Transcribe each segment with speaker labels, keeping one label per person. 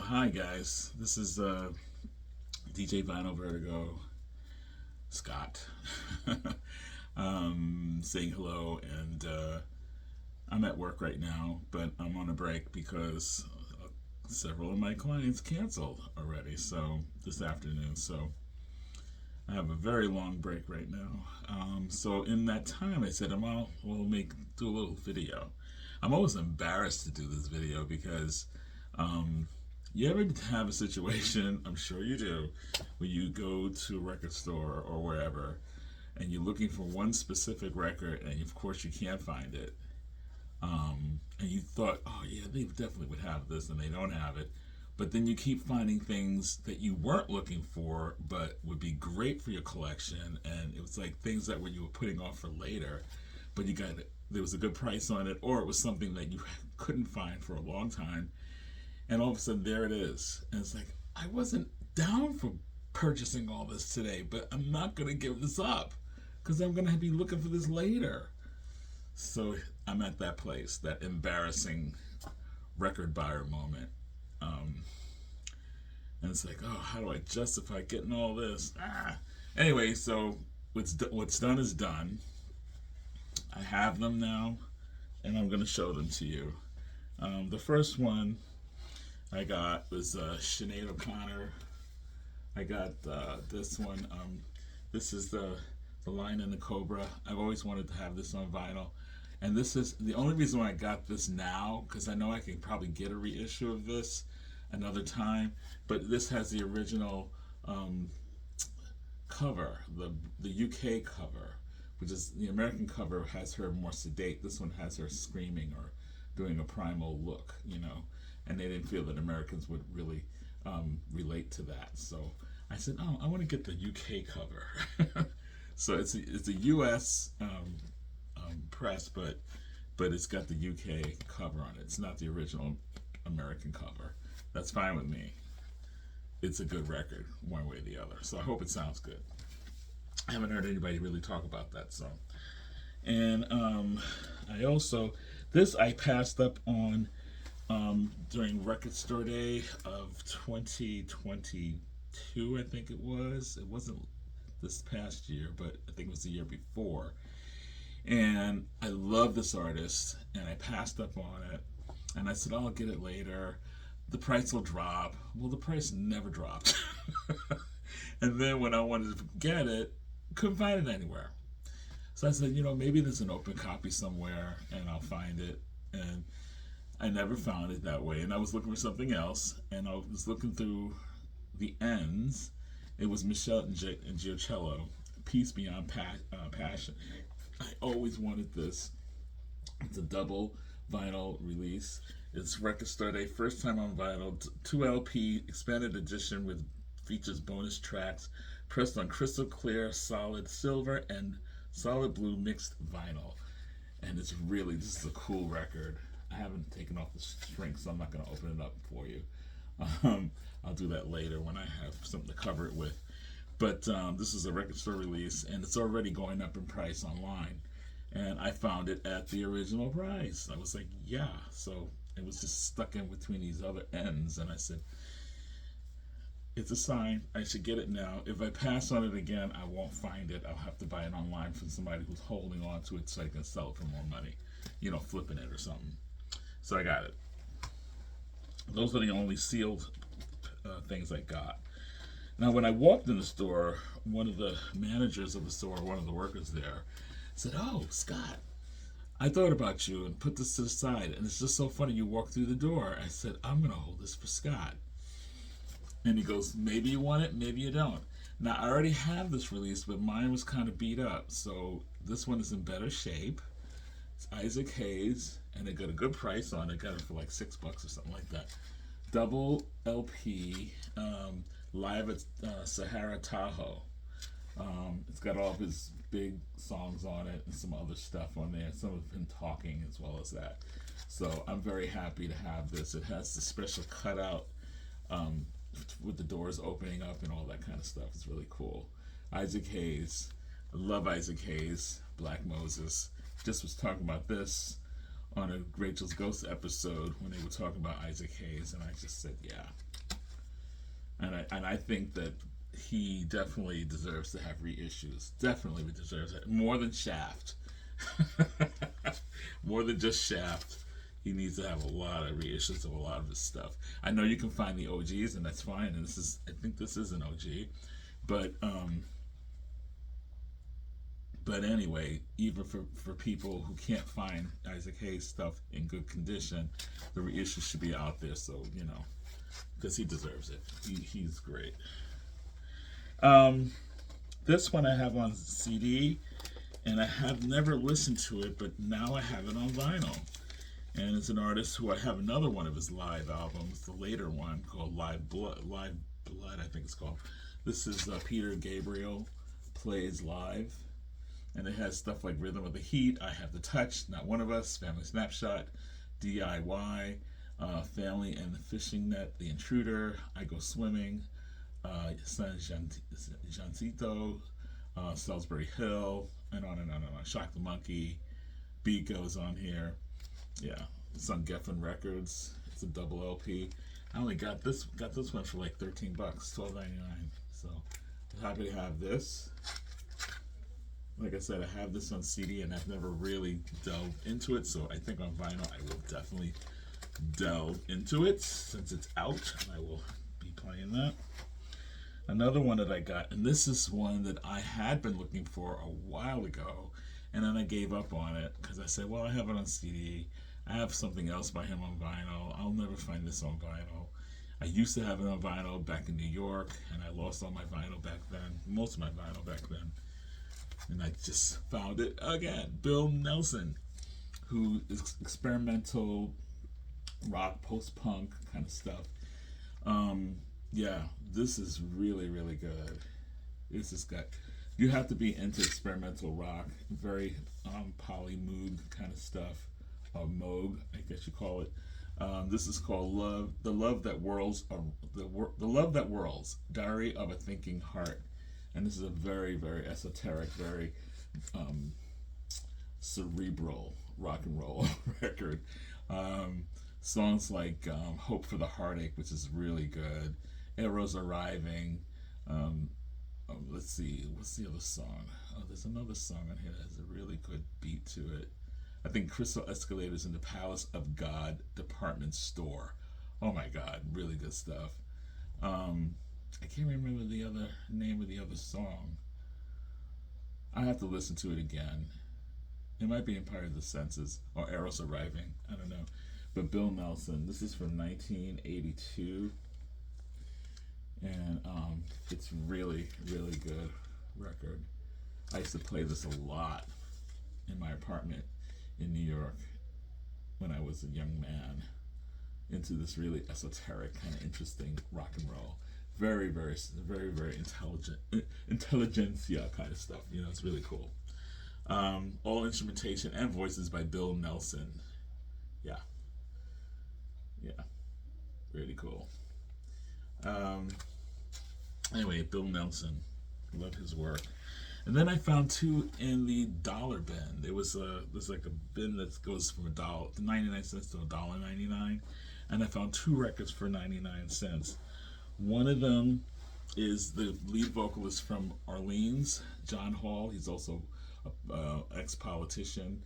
Speaker 1: Hi guys. This is DJ Vinyl Vertigo Scott saying hello, and I'm at work right now, but I'm on a break because several of my clients canceled already. So this afternoon, so I have a very long break right now. So in that time, I said, we'll do a little video. I'm always embarrassed to do this video because um, you ever have a situation, I'm sure you do, where you go to a record store or wherever and you're looking for one specific record and of course you can't find it. And you thought, oh yeah, they definitely would have this, and they don't have it. But then you keep finding things that you weren't looking for but would be great for your collection, and it was like things that you were putting off for later, but there was a good price on it, or it was something that you couldn't find for a long time, and all of a sudden there it is, and it's like, I wasn't down for purchasing all this today, but I'm not going to give this up because I'm going to be looking for this later. So I'm at that place, that embarrassing record buyer moment. um, and it's like, oh, how do I justify getting all this? Anyway, so what's done is done. I have them now, and I'm going to show them to you. The first one I got was Sheno Conor. I got this one. This is the Lion and the Cobra. I've always wanted to have this on vinyl. And this is the only reason why I got this now, because I know I can probably get a reissue of this another time. But this has the original cover, the UK cover, which is the American cover has her more sedate. This one has her screaming or doing a primal look, and they didn't feel that Americans would really relate to that. So I said, oh, I want to get the UK cover. So it's a US press, but it's got the UK cover on it. It's not the original American cover. That's fine with me. It's a good record, one way or the other. So I hope it sounds good. I haven't heard anybody really talk about that song. And I also, this I passed up on during Record Store Day of 2022, I think it was. It wasn't this past year, but I think it was the year before. And I love this artist, and I passed up on it. And I said, oh, I'll get it later. The price will drop. Well, the price never dropped. And then when I wanted to get it, couldn't find it anywhere. So I said, maybe there's an open copy somewhere, and I'll find it. And I never found it that way. And I was looking for something else, and I was looking through the ends. It was Michelle and Giello, Peace Beyond Passion. I always wanted this. It's a double vinyl release. It's Record Store Day, first time on vinyl, 2 LP expanded edition with features bonus tracks pressed on crystal clear solid silver and solid blue mixed vinyl. And this is a cool record. I haven't taken off the shrink, so I'm not going to open it up for you. I'll do that later when I have something to cover it with. But this is a Record Store release, and it's already going up in price online. And I found it at the original price. I was like, yeah. So it was just stuck in between these other ends, and I said, it's a sign. I should get it now. If I pass on it again, I won't find it. I'll have to buy it online from somebody who's holding on to it so I can sell it for more money, flipping it or something. So I got it. Those are the only sealed things I got. Now, when I walked in the store, one of the managers of the store, one of the workers there, said, oh, Scott, I thought about you and put this to the side. And it's just so funny you walk through the door. I said, I'm going to hold this for Scott. And he goes, maybe you want it, maybe you don't. Now, I already have this release, but mine was kind of beat up. So this one is in better shape. It's Isaac Hayes, and they got a good price on it. Got it for like $6 or something like that. Double LP, live at Sahara Tahoe. It's got all of his big songs on it and some other stuff on there. Some of him talking as well as that. So I'm very happy to have this. It has the special cutout with the doors opening up and all that kind of stuff. It's really cool. Isaac Hayes. I love Isaac Hayes. Black Moses. Just was talking about this on a Rachel's Ghost episode when they were talking about Isaac Hayes, and I just said, yeah. And I think that he definitely deserves to have reissues. Definitely deserves it. More than Shaft. More than just Shaft. He needs to have a lot of reissues of a lot of his stuff. I know you can find the OGs, and that's fine. And I think this is an OG, but anyway, even for people who can't find Isaac Hayes stuff in good condition, the reissue should be out there. So because he deserves it. He's great. This one I have on CD, and I have never listened to it, but now I have it on vinyl. And it's an artist who I have another one of his live albums, the later one called Live Blood, I think it's called. This is Peter Gabriel Plays Live, and it has stuff like Rhythm of the Heat, I Have the Touch, Not One of Us, Family Snapshot, DIY, Family and the Fishing Net, The Intruder, I Go Swimming, San Jancito, Salisbury Hill, and on and on and on. Shock the Monkey, Beat goes on here. Yeah, it's on Geffen Records. It's a double LP. I only got this one for like $13, $12.99. So I'm happy to have this. Like I said, I have this on CD, and I've never really delved into it. So I think on vinyl, I will definitely delve into it since it's out, and I will be playing that. Another one that I got, and this is one that I had been looking for a while ago, and then I gave up on it because I said, well, I have it on CD. I have something else by him on vinyl. I'll never find this on vinyl. I used to have it on vinyl back in New York, and I lost all my vinyl back then, most of my vinyl back then. And I just found it again. Bill Nelson, who is experimental rock, post-punk kind of stuff. Yeah, this is really, really good. This has got, you have to be into experimental rock, very poly-moog kind of stuff, or Moog, I guess you call it. This is called Love, the Love That Whirls, the Love That Whirls, Diary of a Thinking Heart. And this is a very, very esoteric, very cerebral rock and roll record. Songs like Hope for the Heartache, which is really good. Arrows Arriving. Let's see, what's the other song? Oh, there's another song on here that has a really good beat to it. I think Crystal Escalators in the Palace of God Department Store. Oh my God, really good stuff. I can't remember the other name of the other song. I have to listen to it again. It might be Empire of the Senses or Arrows Arriving. I don't know. But Bill Nelson, this is from 1982. And it's really, really good record. I used to play this a lot in my apartment in New York when I was a young man, into this really esoteric, kind of interesting rock and roll. Very, very, very, very intelligentsia kind of stuff. It's really cool. All instrumentation and voices by Bill Nelson. Yeah. Really cool. Anyway, Bill Nelson. Love his work. And then I found two in the dollar bin. There's like a bin that goes from $99 to $1.99, and I found two records for 99 cents. One of them is the lead vocalist from Orleans, John Hall. He's also an ex-politician,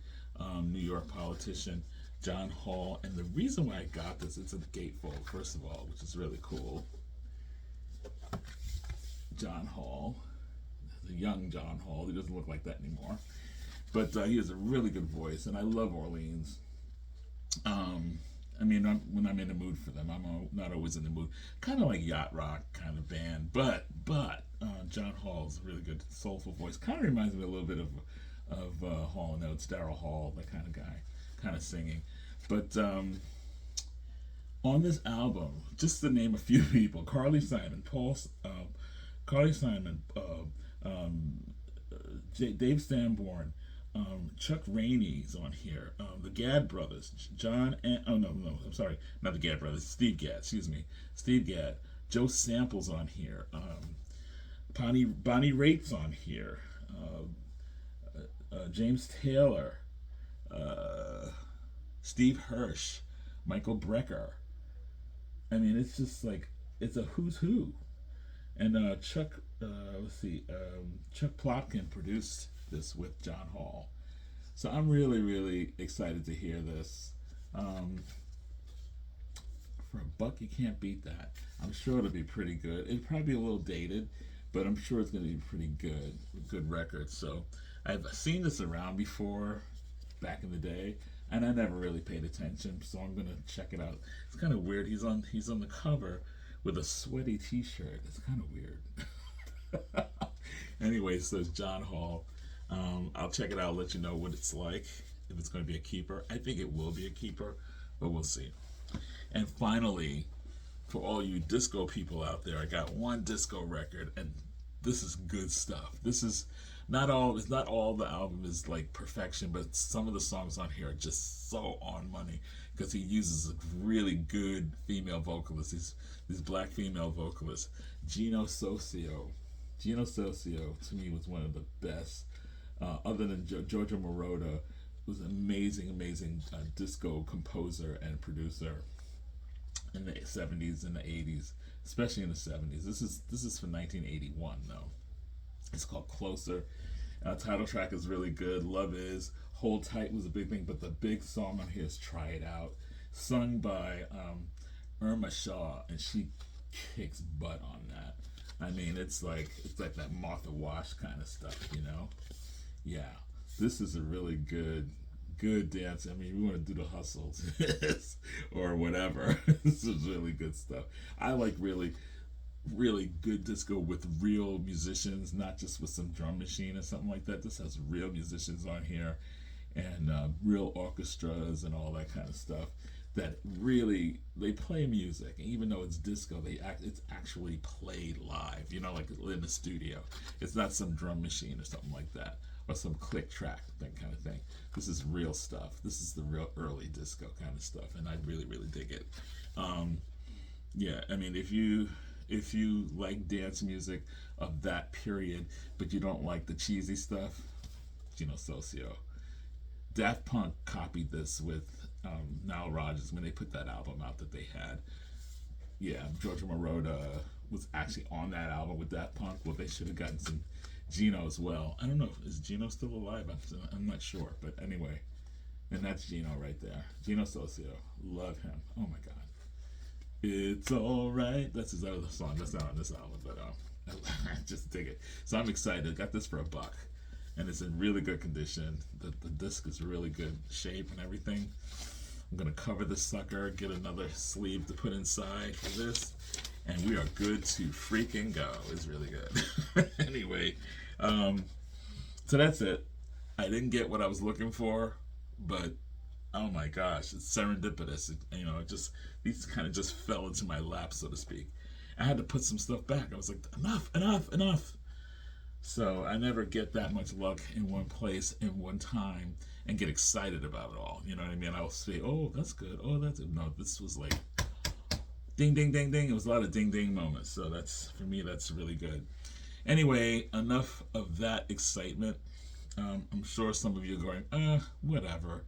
Speaker 1: New York politician, John Hall. And the reason why I got this, it's a gatefold, first of all, which is really cool. John Hall, the young John Hall. He doesn't look like that anymore. But he has a really good voice, and I love Orleans. When I'm in the mood for them, I'm not always in the mood. Kind of like yacht rock kind of band, but John Hall's a really good soulful voice. Kind of reminds me a little bit of Hall & Oates, Daryl Hall, that kind of guy, kind of singing. But on this album, just to name a few people: Carly Simon, Dave Sanborn. Chuck Rainey's on here. The Gadd Brothers, Steve Gadd. Excuse me, Steve Gadd. Joe Sample's on here. Bonnie Raitt's on here. James Taylor. Steve Hirsch, Michael Brecker. I mean, it's just like it's a who's who. And let's see, Chuck Plotkin produced this with John Hall. So I'm really, really excited to hear this. Um, for a buck, you can't beat that. I'm sure it'll be pretty good. It'll probably be a little dated, but I'm sure it's going to be pretty good. Good record. So I've seen this around before, back in the day, and I never really paid attention. So I'm gonna check it out. It's kind of weird. He's on the cover with a sweaty T-shirt. It's kind of weird. Anyway, so it's John Hall. I'll check it out. Let you know what it's like. If it's going to be a keeper, I think it will be a keeper, but we'll see. And finally, for all you disco people out there, I got one disco record, and this is good stuff. This is not all. It's not all the album is like perfection, but some of the songs on here are just so on money because he uses a really good female vocalist. These black female vocalists. Gino Soo. Gino Soo to me was one of the best. Other than Giorgio Moroder, was an amazing disco composer and producer in the 70s and the 80s, especially in the 70s. This is from 1981 though. It's called Closer. Title track is really good. Love Is. Hold Tight was a big thing, but the big song on here is Try It Out, sung by Irma Shaw, and she kicks butt on that. I mean, it's like that Martha Wash kind of stuff, you know? Yeah, this is a really good dance. I mean, we want to do the hustles or whatever. This is really good stuff. I like really good disco with real musicians, not just with some drum machine or something like that. This has real musicians on here and real orchestras and all that kind of stuff that really they play music, and even though it's disco, it's actually played live, you know, like in the studio. It's not some drum machine or something like that, or some click track, that kind of thing. This is real stuff. This is the real early disco kind of stuff, and I really dig it. Yeah, I mean, if you like dance music of that period, but you don't like the cheesy stuff, Gino Soo. Daft Punk copied this with Nile Rodgers when they put that album out that they had. Yeah, Giorgio Moroder was actually on that album with Daft Punk. Well, they should have gotten some Gino as well. I don't know, is Gino still alive? I'm not sure, but anyway. And that's Gino right there. Gino Soo. Love him. Oh my God. It's alright. That's his other song. That's not on this album, but I just dig it. So I'm excited. Got this for $1, and it's in really good condition. The disc is really good shape and everything. I'm gonna cover this sucker, get another sleeve to put inside for this, and we are good to freaking go. It's really good. Anyway, so that's it. I didn't get what I was looking for, but oh my gosh, it's serendipitous. You know, these kind of just fell into my lap, so to speak. I had to put some stuff back. I was like, enough. So I never get that much luck in one place in one time and get excited about it all. You know what I mean? I'll say, oh, that's good. Oh, that's good. No, this was like ding, ding, ding, ding. It was a lot of ding, ding moments. So for me, that's really good. Anyway, enough of that excitement. I'm sure some of you are going, whatever.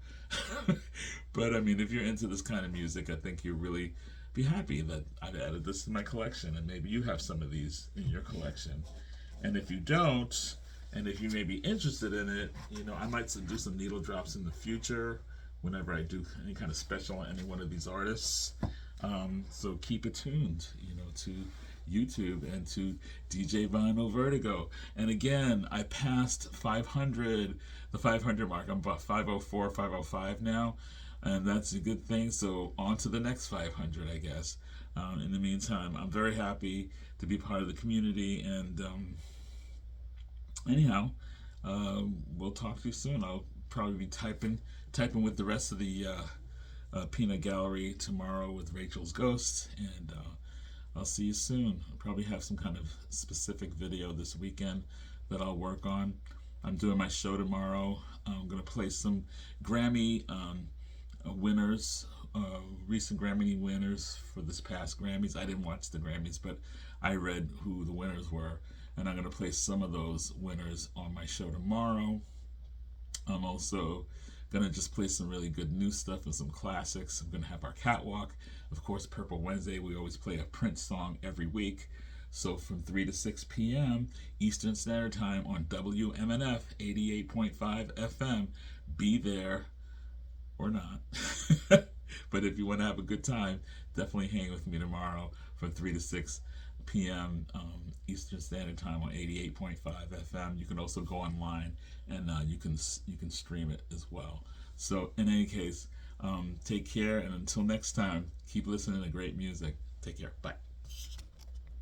Speaker 1: But I mean, if you're into this kind of music, I think you'll really be happy that I've added this to my collection, and maybe you have some of these in your collection. And if you don't, and if you may be interested in it, you know, I might do some needle drops in the future whenever I do any kind of special on any one of these artists. So keep it tuned, you know, to YouTube and to DJ Vinyl Vertigo. And again, I passed 500, the 500 mark. I'm about 504, 505 now, and that's a good thing. So on to the next 500, I guess. In the meantime, I'm very happy to be part of the community, and anyhow, we'll talk to you soon. I'll probably be typing with the rest of the Peanut Gallery tomorrow with Rachel's Ghost, and I'll see you soon. I'll probably have some kind of specific video this weekend that I'll work on. I'm doing my show tomorrow. I'm going to play some Grammy winners, recent Grammy winners for this past Grammys. I didn't watch the Grammys, but I read who the winners were, and I'm going to play some of those winners on my show tomorrow. I'm also Gonna just play some really good new stuff and some classics. I'm gonna have our catwalk. Of course, Purple Wednesday, we always play a Prince song every week. So from 3 to 6 p.m. Eastern Standard Time on WMNF 88.5 FM. Be there or not. But if you want to have a good time, definitely hang with me tomorrow from 3 to 6 p.m. Eastern Standard Time on 88.5 FM. You can also go online and you can stream it as well. So in any case, take care, and until next time, keep listening to great music. Take care. Bye.